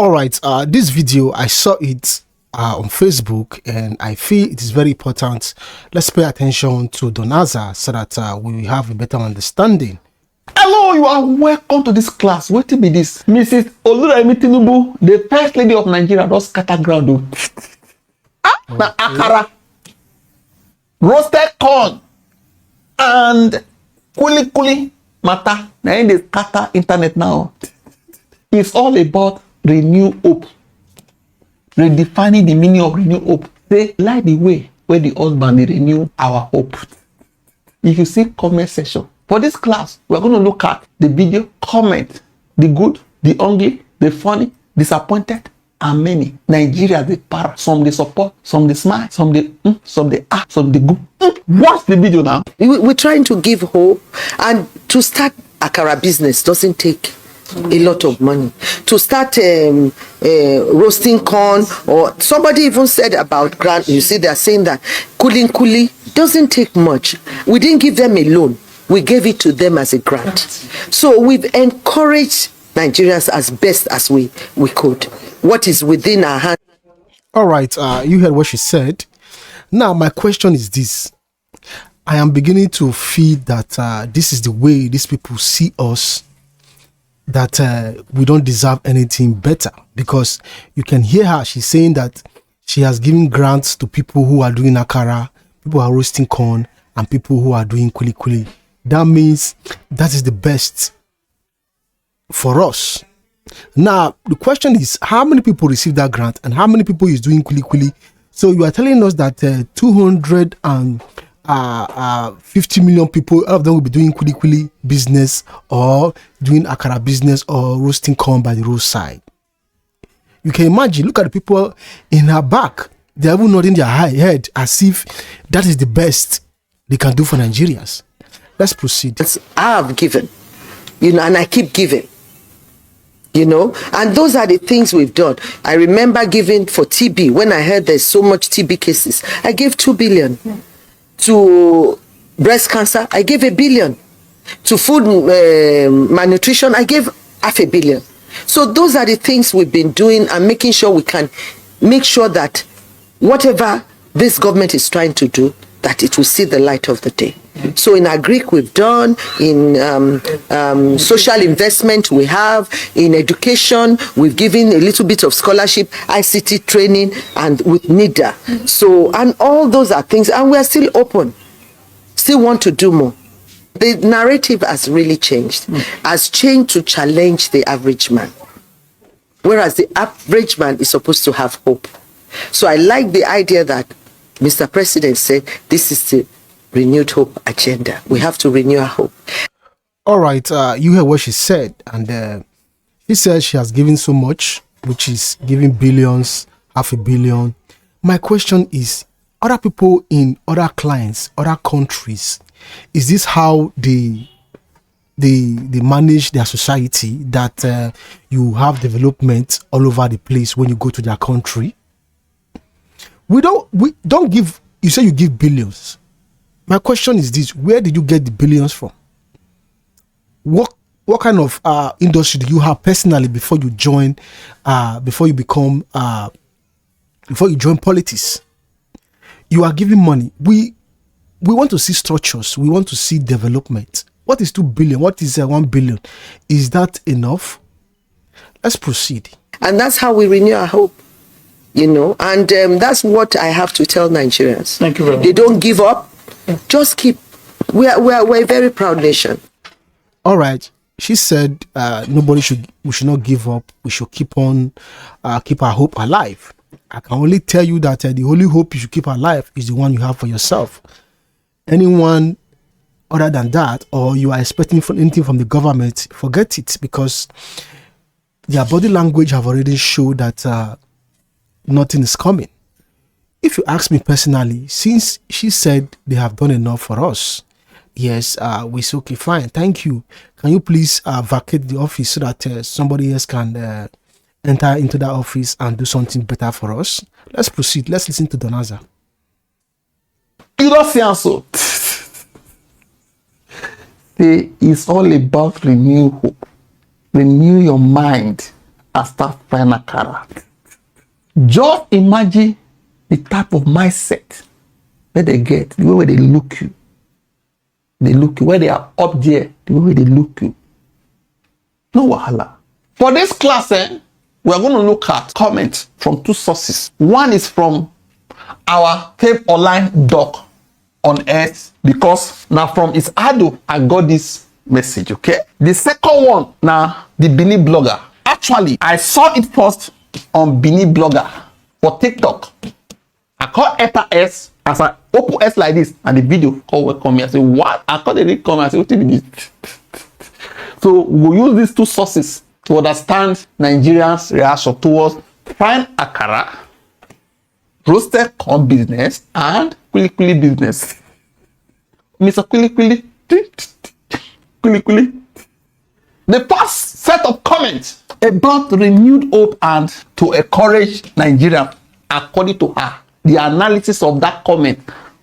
All right, this video, I saw it on Facebook, and I feel it is very important. Let's pay attention to Donaza so that we will have a better understanding. Hello, you are welcome to this class. What be this? Mrs. Tinubu, the first lady of Nigeria, does scatter ground. Now Akara, roasted corn, and kuli matter. Now in the scatter internet now. It's all about renew hope. Redefining the meaning of renew hope. They like the way where the husband they renew our hope. If you see comment section for this class, we're going to look at the video, comment, the good, the ugly, the funny, disappointed, and many. Nigeria, they para. Some they support, some they smile, some they some they go. Watch the video now. We're trying to give hope, and to start Akara business doesn't take a lot of money. To start roasting corn, or somebody even said about grant, you see they're saying that kuli doesn't take much. We didn't give them a loan, we gave it to them as a grant. So we've encouraged Nigerians as best as we could, what is within our hands. All right, you heard what she said. Now my question is this: I am beginning to feel that this is the way these people see us, that we don't deserve anything better, because you can hear her. She's saying that she has given grants to people who are doing akara, people who are roasting corn, and people who are doing kuli. That means that is the best for us. Now the question is, how many people receive that grant and how many people is doing kuli? So you are telling us that 250 million people, all of them will be doing kuli business, or doing akara business, or roasting corn by the roadside. You can imagine, look at the people in her back. They're even nodding their head as if that is the best they can do for Nigerians. Let's proceed. I have given, and I keep giving, and those are the things we've done. I remember giving for TB. When I heard there's so much TB cases, I gave 2 billion. To breast cancer, I gave 1 billion. To food malnutrition, I gave 500 million. So those are the things we've been doing, and making sure we can make sure that whatever this government is trying to do, that it will see the light of the day. So in agric we've done, in social investment we have, in education we've given a little bit of scholarship, ICT training, and with NIDA. So, and all those are things, and we are still open, still want to do more. The narrative has really changed, has changed to challenge the average man, whereas the average man is supposed to have hope. So I like the idea that Mr. President said this is the renewed hope agenda. We have to renew our hope. All right, you heard what she said, and she said she has given so much, which is giving billions, 500 million. My question is, other people in other clients, other countries, is this how they manage their society, that you have development all over the place when you go to their country? We don't give. You say you give billions. My question is this: where did you get the billions from? What kind of industry do you have personally before you join, before you join politics? You are giving money. We want to see structures. We want to see development. What is 2 billion? What is 1 billion? Is that enough? Let's proceed. And that's how we renew our hope. And that's what I have to tell Nigerians. Thank you very much. They don't give up. Just keep. We're a very proud nation. All right. She said we should not give up. We should keep our hope alive. I can only tell you that the only hope you should keep alive is the one you have for yourself. Anyone other than that, or you are expecting anything from the government, forget it, because their body language have already showed that nothing is coming. If you ask me personally, since she said they have done enough for us, yes, we say, okay, fine, thank you. Can you please vacate the office so that somebody else can enter into that office and do something better for us? Let's proceed. Let's listen to Donaza. You don't see so. It's all about renew hope. Renew your mind. and start frying akara. Just imagine the type of mindset that they get, the way where they look you. They look you, where they are up there, the way where they look you. No wahala. For this class, we are going to look at comments from two sources. One is from our Tape Online doc on Earth, because now from its Ado, I got this message, okay? The second one, now the Bini blogger. Actually, I saw it first on Bini blogger for TikTok. I call Eta S as I open S like this, and the video called welcome me. I say, what? I call the read comment. I say, what is this? So we'll use these two sources to understand Nigerians' reaction towards frying akara, roasted corn business, and kuli business. Mr. Kuli. The first set of comments about renewed hope and to encourage Nigeria, according to her, the analysis of that comment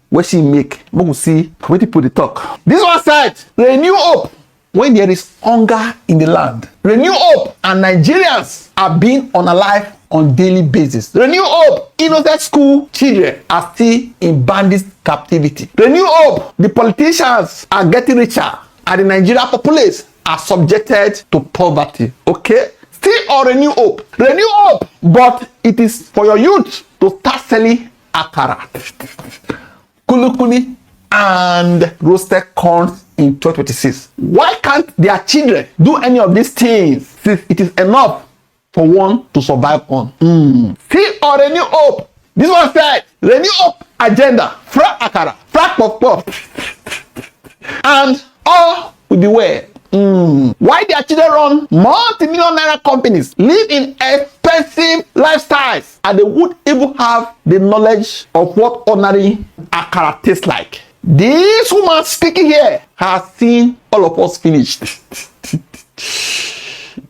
where she make, we will see where people they talk. This one said, renew hope when there is hunger in the land. Renew hope and Nigerians are being unalive on daily basis. Renew hope, innocent school children are still in bandit captivity. Renew hope, the politicians are getting richer and the Nigerian populace are subjected to poverty. Okay? Still on renew hope. Renew hope, but it is for your youth to start selling akara, kuli and roasted corn in 2026. Why can't their children do any of these things since it is enough for one to survive on? Still on renew hope. This one said, renew hope agenda, fry akara, fry puff, and all will be well. Why their children run multi-million naira companies, live in expensive lifestyles, and they would even have the knowledge of what ordinary akara tastes like. This woman speaking here has seen all of us finished.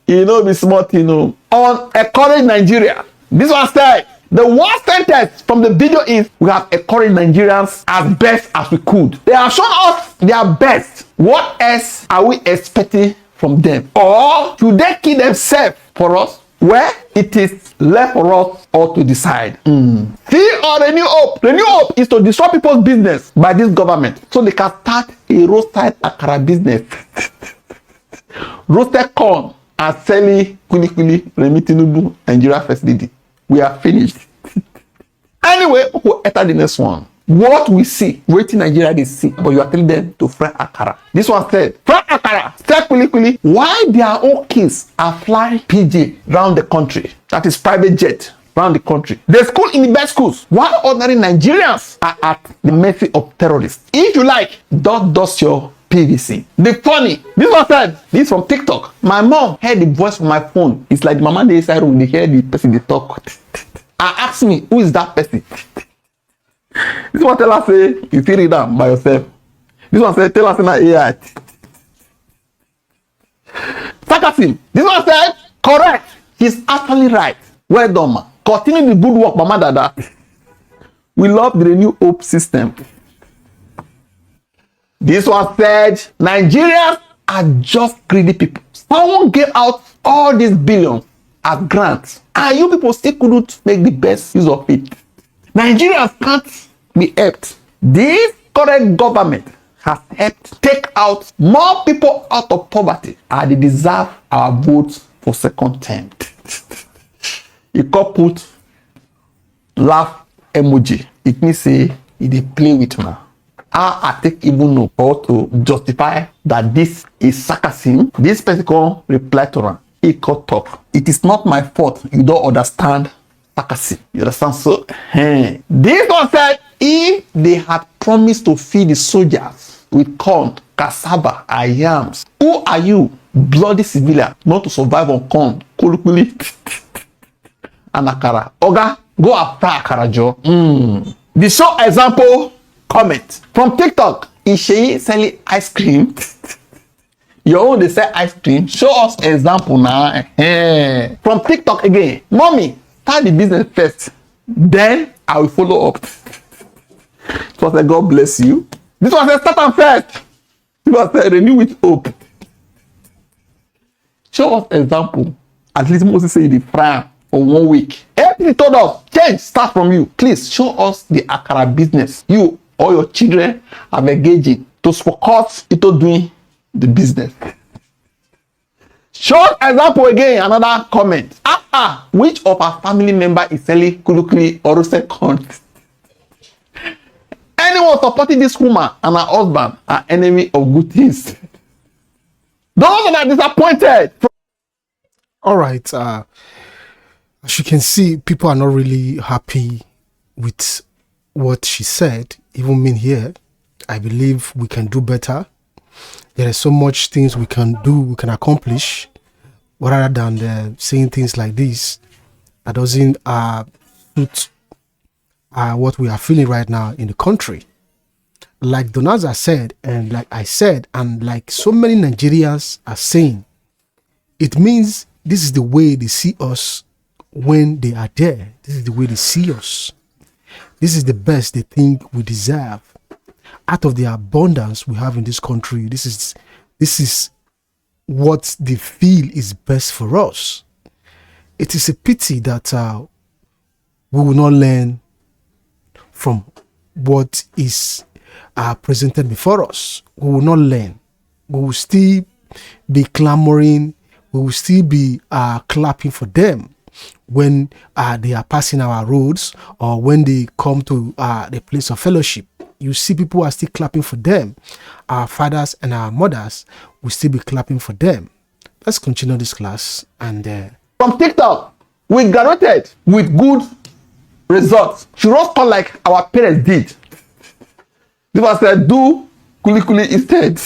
You know, be smart, you know. On encourage Nigeria. This one said, the worst sentence from the video is, we have encouraged Nigerians as best as we could. They have shown us their best. What else are we expecting from them? Or should they kill themselves for us? Well, it is left for us all to decide. See, or renew hope. Renew hope is to destroy people's business by this government so they can start a roadside akara business. Roasted corn and selling kuli Tinubu, Nigeria first lady. We are finished. Anyway, we'll enter the next one. What we see, waiting Nigeria they see, but you are telling them to fry akara. This one said, fry akara, sell kuli. Why their own kids are flying PJ round the country? That is private jet round the country. They school in the best schools, while ordinary Nigerians are at the mercy of terrorists. If you like, don't dust your PVC. The funny, this one said, this from TikTok. My mom heard the voice from my phone. It's like the mama they inside room, they hear the person they talk. I asked me, who is that person? This one tell her say, you feel it down by yourself. This one say, tell her say na AI. Sarcasm. This one said, correct. He's actually right. Well done, man. Continue the good work, Mama Dada. We love the Renew Hope system. This one said, Nigerians are just greedy people. Someone gave out all these billions as grants, and you people still couldn't make the best use of it. Nigerians can't be helped. This current government has helped take out more people out of poverty, and they deserve our votes for second term. You can put laugh emoji. It means say they play with me. I take even know how to justify that this is sarcasm. This person can reply to her. He can talk. It is not my fault. You don't understand sarcasm. You understand? So, this one said, if they had promised to feed the soldiers with corn, cassava, and yams, who are you, bloody civilian, not to survive on corn, kuli and akara? Oga, go after akara, Joe. The show example comment from TikTok. Is she selling ice cream? Your own they sell ice cream. Show us example now. From TikTok again. Mommy, start the business first. Then I will follow up. This one said, God bless you. This one said, start them first. This one said, renew with hope. Show us example. At least Moses said the fry for 1 week. Everything told us, change start from you. Please show us the Akara business. You or your children are engaging to focus into doing the business. Short example again, another comment. Which of our family member is selling kulikuli or roasted corn? Anyone supporting this woman and her husband are enemy of good things. Those that are disappointed. All right. As you can see, people are not really happy with what she said. Even me here, I believe we can do better. There are so much things we can do, we can accomplish, rather than saying things like this that doesn't suit what we are feeling right now in the country. Like Donaza said, and like I said, and like so many Nigerians are saying, it means this is the way they see us when they are there. This is the way they see us. This is the best they think we deserve. Out of the abundance we have in this country, this is what they feel is best for us. It is a pity that we will not learn from what is presented before us. We will not learn. We will still be clamoring. We will still be clapping for them when they are passing our roads or when they come to the place of fellowship. You see people are still clapping for them. Our fathers and our mothers will still be clapping for them. Let's continue this class. And from TikTok, we graduated with good results. She wrote call like our parents did. They was said, do kulikuli instead.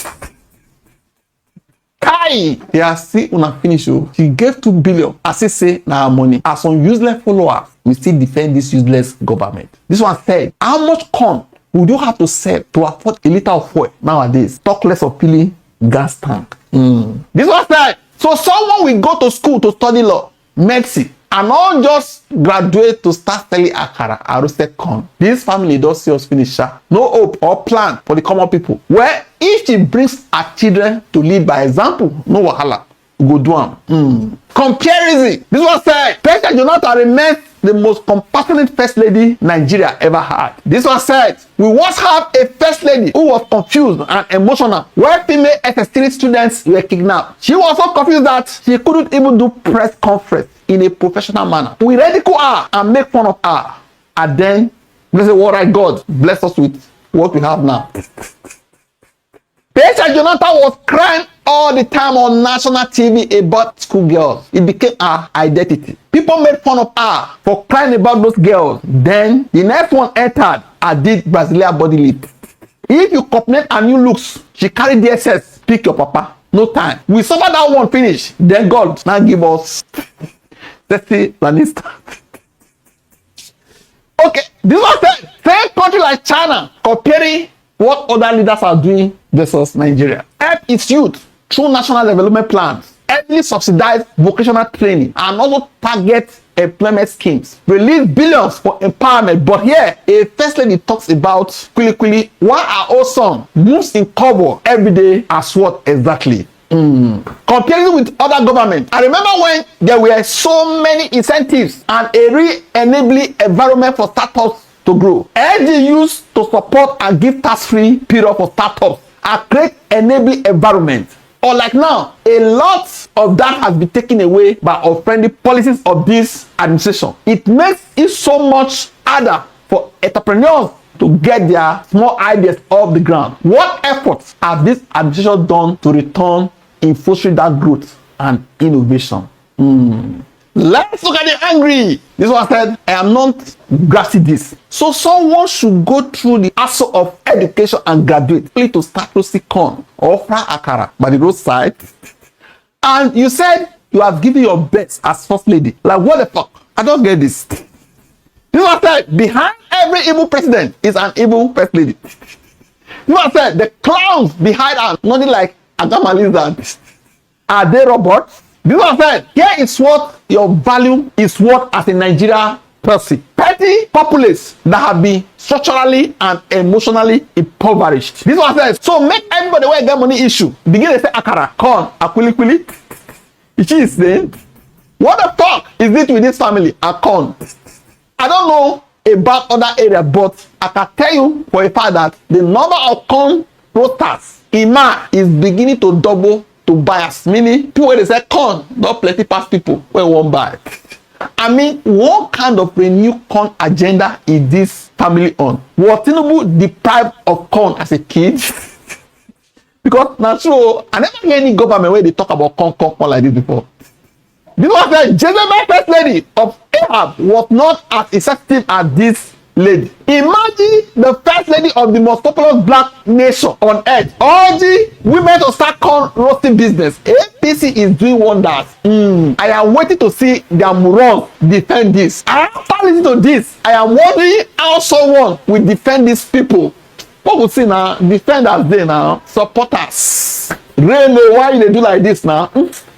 Kai! Yeah, see, when I finish, she gave 2 billion. As I say, now money. As some useless followers, we still defend this useless government. This one said, how much corn would you have to sell to afford a liter of fuel nowadays? Talk less of filling gas tank. This one said, so someone will go to school to study law, medicine, and not just graduate to start selling akara and roasted corn. This family does see us finish. No hope or plan for the common people. Where if she brings her children to lead by example, no wahala, go do am. Comparison. This one said, President Jonathan remains the most compassionate first lady Nigeria ever had. This one said, we once had a first lady who was confused and emotional where female SS3 students were kidnapped. She was so confused that she couldn't even do press conference in a professional manner. We ridicule her and make fun of her. And then, we say, all right, God, bless us with what we have now. President Jonathan was crying all the time on national TV about schoolgirls. It became her identity. People made fun of her for crying about those girls. Then the next one entered and did Brazilian body lip. If you compliment her new looks, she carried the excess. Pick your papa. No time. We suffer that one finish. Then God now give us sexy Lanista. Okay, this one said, same country like China comparing what other leaders are doing versus Nigeria. Help its youth through national development plans, heavily subsidize vocational training, and also target employment schemes. Release billions for empowerment. But here, a first lady talks about kulikuli, while our old son moves in cover every day as what exactly? Comparing with other governments. I remember when there were so many incentives and a re-enabling environment for startups to grow. LG used to support and give tax-free period for startups and create enabling environment. Or like now, a lot of that has been taken away by unfriendly policies of this administration. It makes it so much harder for entrepreneurs to get their small ideas off the ground. What efforts have this administration done to return in fostering that growth and innovation? Let's look at the angry. This one said, I am not grasping this. So someone should go through the hassle of education and graduate to start to see corn or fry akara by the roadside. And you said you have given your best as first lady. Like, what the fuck? I don't get this. This one said, behind every evil president is an evil first lady. This one said, the clowns behind are nothing like Agama lizard. Are they robots? This one said, here is what your value is worth as a Nigeria person. Petty populace that have been structurally and emotionally impoverished. This one says, so make everybody where get money issue. Begin to say akara, corn, akulikuli. She is saying, What the fuck is it with this family? Akon. I don't know about other areas, but I can tell you for a fact that the number of corn roasters in Ma is beginning to double to buyers. Meaning, people when they say corn, not plenty past people when won't buy. I mean, what kind of renewed corn agenda is this family on? Was Tinubu deprived of corn as a kid? Because now, so I never hear any government where they talk about corn like this before. This was the Jezebel first lady of Ahab was not as effective as this lady. Imagine the first lady of the most populous black nation on earth urging women to start corn roasting business. APC is doing wonders. I am waiting to see their morons defend this. After listening to this, I am wondering how someone will defend these people. What we see now? Defenders there now, supporters. Reno, why they do like this now?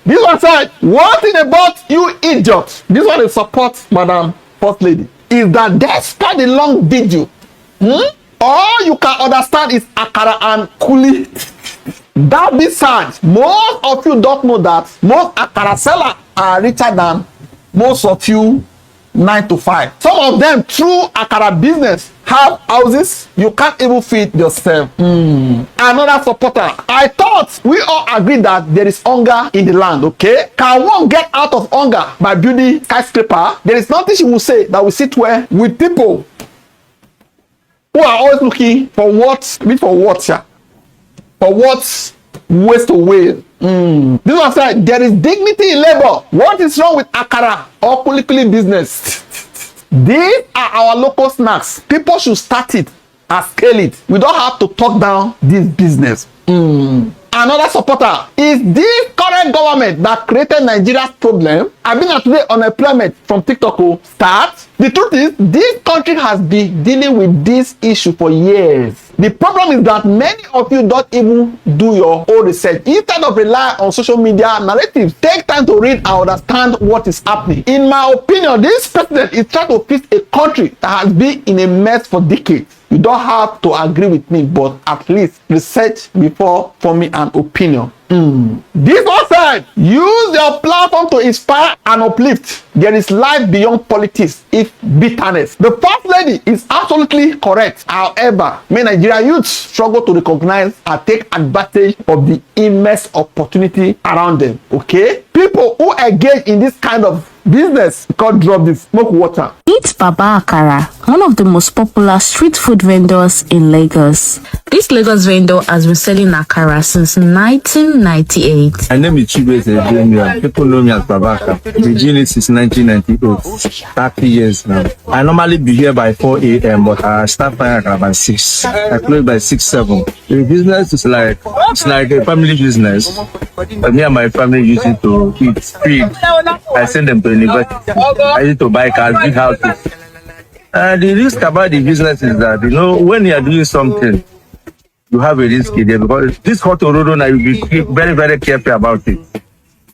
This one said, one thing about you idiots, this one is support Madam First Lady, is that despite the long video, all you can understand is Akara and Kuli. That be sad. Most of you don't know that most Akara sellers are richer than most of you 9 to 5. Some of them through Akara business have houses you can't even feed yourself. Another supporter. I thought we all agree that there is hunger in the land. Okay, can one get out of hunger by building skyscraper? There is nothing she will say that will sit well with people who are always looking for what for what waste away. This one said there is dignity in labor. What is wrong with Akara or Kulikuli business? These are our local snacks. People should start it and scale it. We don't have to talk down this business. Another supporter is this current government that created Nigeria's problem. I've been at today unemployment from TikTok start. The truth is, this country has been dealing with this issue for years. The problem is that many of you don't even do your own research. Instead of relying on social media narratives, take time to read and understand what is happening. In my opinion, this president is trying to fix a country that has been in a mess for decades. You don't have to agree with me, but at least research before forming an opinion. This one said, use your platform to inspire and uplift. There is life beyond politics, if bitterness. The first lady is absolutely correct. However, many Nigerian youths struggle to recognize and take advantage of the immense opportunity around them. Okay? People who engage in this kind of business can't drop this smoke water. Meet Baba Akara, one of the most popular street food vendors in Lagos. This Lagos vendor has been selling Akara since 1998. My name is Chibese. People know me as Baba Akara. Been doing it since 1998. 30 years now. I normally be here by 4 a.m. but I start buying Akara by 6. I close by 6, 7. The business is like a family business. But me and my family use it to eat, feed. I send them to university. I used to buy cars, big houses. The risk about the business is that, when you are doing something, you have a risk there because this hot road, now you be very, very careful about it.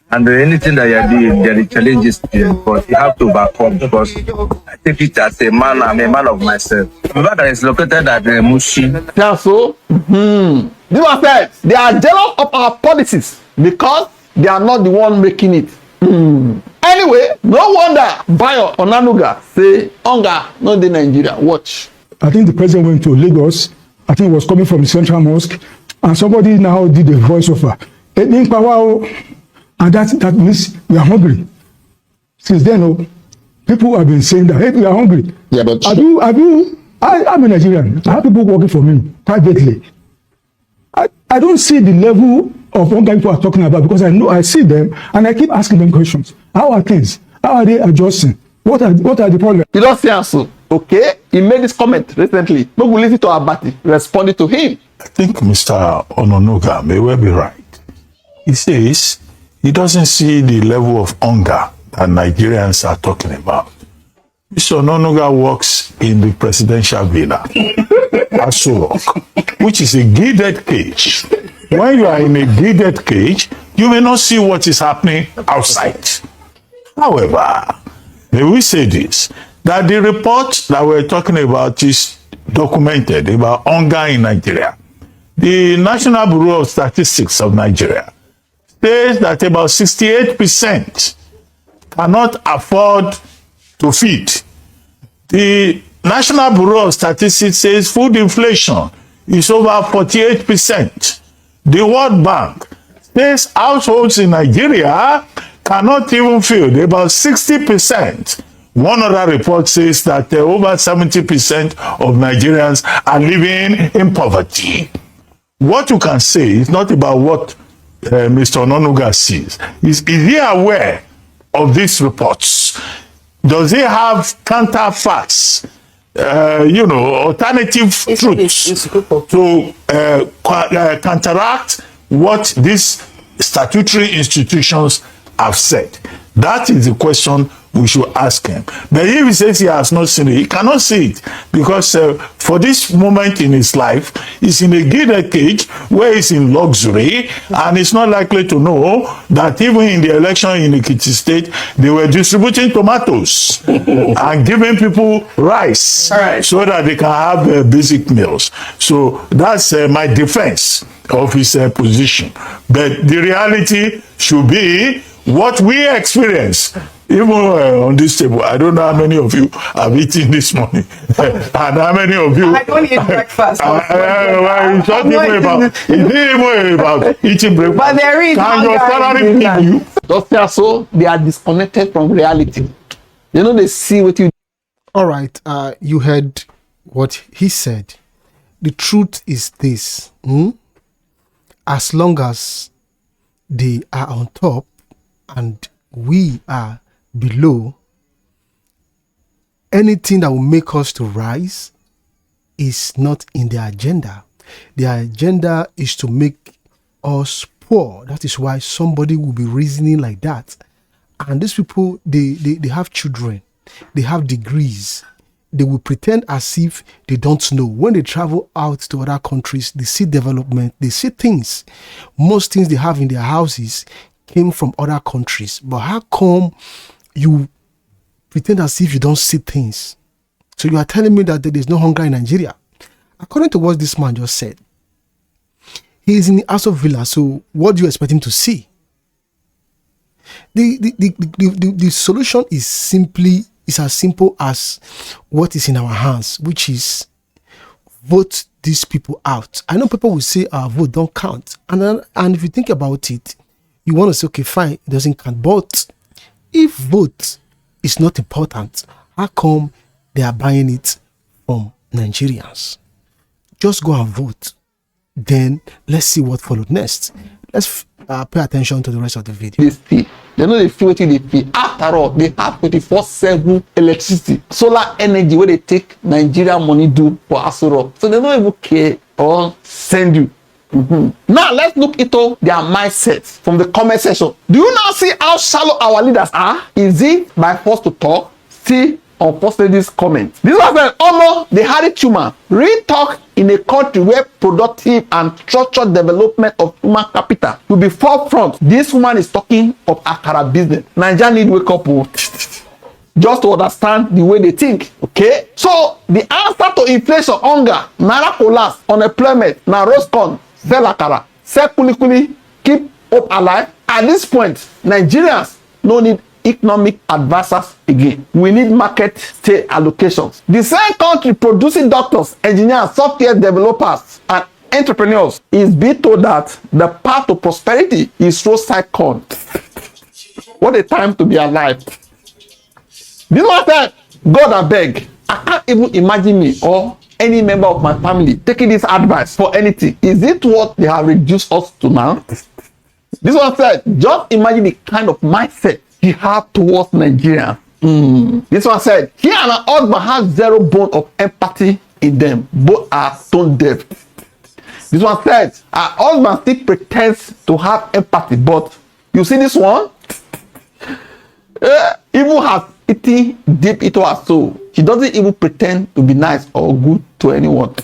And anything that you are doing, there are challenges there, but you have to overcome because I take it as a man. I'm a man of myself. The fact that it's located at Mushi. Yeah, so this one said they are jealous of our policies because they are not the one making it. Anyway, no wonder Bayo Onanuga say hunger not in Nigeria. Watch. I think the president went to Lagos. I think it was coming from the Central Mosque, and somebody now did a voiceover. And that means we are hungry. Since then, people have been saying that, hey, we are hungry. Yeah, but I'm a Nigerian. I have people working for me privately. I don't see the level of hunger people are talking about because I see them and I keep asking them questions. How are things? How are they adjusting? What are the problems? You don't see answer. Okay? He made this comment recently. No, we listen to Abati responding to him. I think Mr. Ononuga may well be right. He says he doesn't see the level of hunger that Nigerians are talking about. Mr. Ononuga works in the presidential villa, Aso Rock, which is a gated cage. When you are in a gated cage, you may not see what is happening outside. However, may we say this, that the report that we're talking about is documented about hunger in Nigeria. The National Bureau of Statistics of Nigeria says that about 68% cannot afford to feed. The National Bureau of Statistics says food inflation is over 48%. The World Bank says households in Nigeria cannot even feed about 60%. One other report says that over 70% of Nigerians are living in poverty. What you can say is not about what Mr. Ononuga sees. Is he aware of these reports? Does he have counterfacts, alternative truths to counteract what these statutory institutions have said? That is the question we should ask him. But if he says he has not seen it, he cannot see it, because for this moment in his life, he's in a gilded cage where he's in luxury, and he's not likely to know that even in the election in Ekiti State, they were distributing tomatoes and giving people rice so that they can have basic meals. So that's my defense of his position. But the reality should be what we experience. Even on this table, I don't know how many of you have eaten this morning, and how many of you. I don't eat breakfast. It's not even about eating breakfast. But there is Can your salary feed you? So they are disconnected from reality. They see what you. All right, you heard what he said. The truth is this: as long as they are on top and we are below, anything that will make us to rise is not in their agenda. Their agenda is to make us poor. That is why somebody will be reasoning like that. And these people, they have children, they have degrees. They will pretend as if they don't know. When they travel out to other countries, they see development, they see things. Most things they have in their houses came from other countries. But how come you pretend as if you don't see things? So you are telling me that there is no hunger in Nigeria. According to what this man just said, he is in the Aso Villa, so what do you expect him to see? The solution is as simple as what is in our hands, which is vote these people out. I know people will say our vote don't count. And if you think about it, you want to say, okay, fine, it doesn't count. But if vote is not important, how come they are buying it from Nigerians? Just go and vote. Then let's see what followed next. Let's pay attention to the rest of the video. They see. They know they feel what they feel. After all, they have 24/7 electricity, solar energy where they take Nigerian money do for Asuro. So they don't even care or send you. Now let's look into their mindset from the comment section. Do you now see how shallow our leaders are? Is it by force to talk? See on First Lady's comment. This was an almost the Harry Truman. Real talk in a country where productive and structured development of human capital will be forefront. This woman is talking of Akara business. Nigeria need wake up just to understand the way they think. Okay, so the answer to inflation, hunger, naira collapse, unemployment, now roast corn, sell Akara, sell kulikuli, keep hope alive. At this point, Nigerians no need economic advisors again. We need market state allocations. The same country producing doctors, engineers, software developers, and entrepreneurs is being told that the path to prosperity is roadside corn. What a time to be alive. This one said, God I beg, I can't even imagine me or any member of my family taking this advice for anything. Is it what they have reduced us to now? This one said, just imagine the kind of mindset he had towards Nigeria. This one said, he and her husband have zero bone of empathy in them. Both are stone deaf. This one said, her husband still pretends to have empathy, but you see this one? Evil has eaten deep into her soul. She doesn't even pretend to be nice or good to anyone.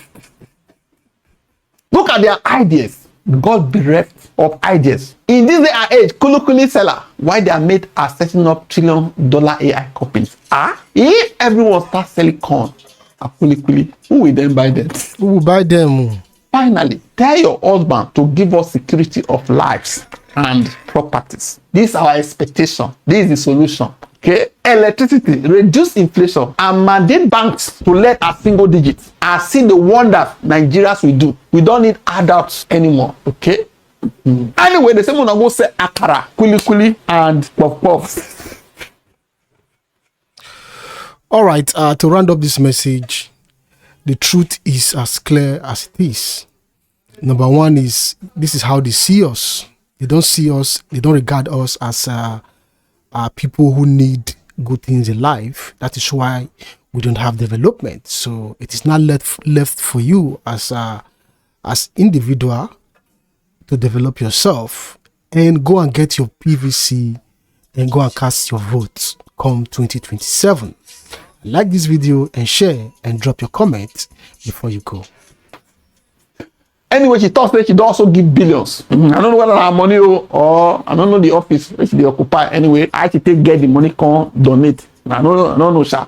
Look at their ideas. God bereft of ideas. In this day and age, Kulukuli seller, why they are made are setting up $1 trillion AI companies. If everyone starts selling corn and Kulukuli, who will then buy them? Who will buy them? Finally, tell your husband to give us security of lives. and properties. This is our expectation. This is the solution. Okay, electricity, reduce inflation, and mandate banks to let a single digit. I see the wonders Nigerians will do. We don't need adults anymore. Okay. Anyway, the same one I go say akara, kuli kuli, and puff puff. All right, to round up this message, the truth is as clear as it is. Number one is, this is how they see us. They don't see us, they don't regard us as people who need good things in life. That is why we don't have development. So it is not left for you as individual to develop yourself and go and get your PVC and go and cast your vote come 2027. Like this video and share and drop your comment before you go. Anyway, she thought that she don't also give billions. I don't know whether her money or I don't know the office which they occupy. Anyway, I had to get the money, come donate. I don't know, sha.